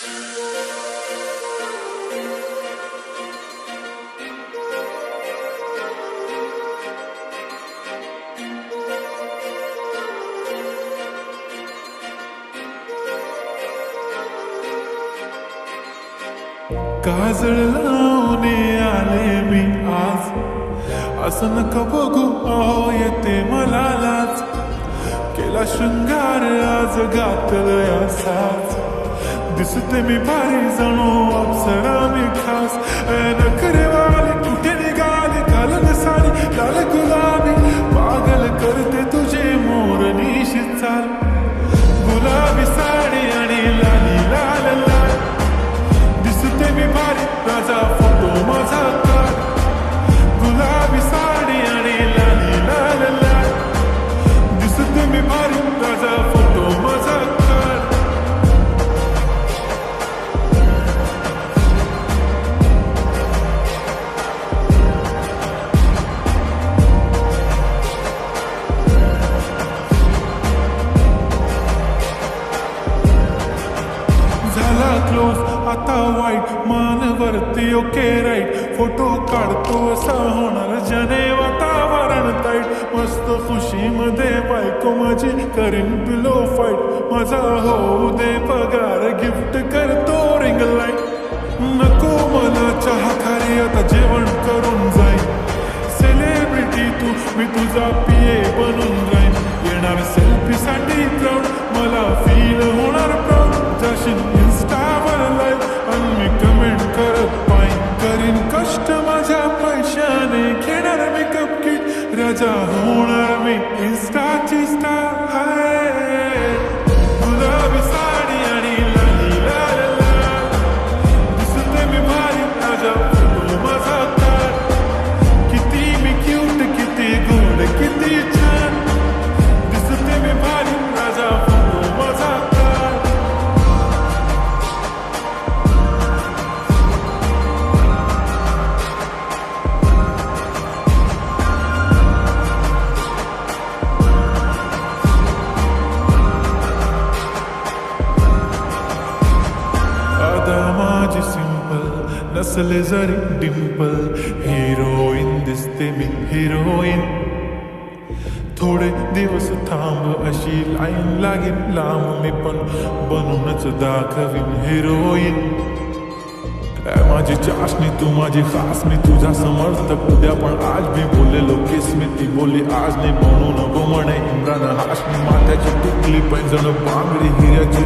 काजळ लावणे आले मी आज, असं नका बघू अहो येते मला लाज. केला शृंगार आज घातलं असाच, दिसते मी भारी जणू अप्सरा मी खास. नखरे वाली कुठे निघाली घालून साडी लाल गुलाबी, पागल करते तुझे मोरनीशी चाल. गुलाबी साडी आणि लाली लाल लाल, दिसते मी भारी राजा फोटो माझा काढ. गुलाबी साडी आणि लाली लाल लाल, दिसते मी भारी राजा फोटो माझा काढ. झाला क्लोज आता वाईट, मान वरती ओके राईट. फोटो काढतो असा होणार जने वातावरण ताईट. मस्त खुशीमध्ये बायको माझी करीन पिलो फाईट. माझा होऊ दे पगार गिफ्ट करतो रिंग लाईट. नको मला चहा खारी आता जेवण करून जाईन. सेलिब्रिटी तू मी तुझा पिये बनून राहीन. येणार सेल्फी साठी क्राऊड मला फील होणार प्राऊड. जाशील इन्स्टावर लाईव्ह आणि मी कमेंट करत पाईन. करीन कष्ट माझ्या पैशाने, घेणार मेकअप किट राजा होणार मी इन्स्टाची स्टार. हाय गुलाबी साडी आणि लाली लाल लाल, दिसते मी भारी राजा फोटो माझा काढ. किती मी क्यूट किती गोड किती छान, दिसते मी भारी राजा फोटो माझा काढ. माझी सिंपल नसले जरी डिंपल, हिरोईन दिसते मी हिरोईन. थोडे दिवस थांब अशी लाईन लागेल लांब, मी पण बनूनच दाखवीन हिरोईन. माझी चाशनी तू माझी खास, मी तुझा समर्थक उद्या पण आज मी बोललेलो किस मी. ती बोलली आज नाही म्हणून नको म्हणे इम्रान हाशमी. माथ्याची टुकली पैंजण बांगडी हिऱ्याची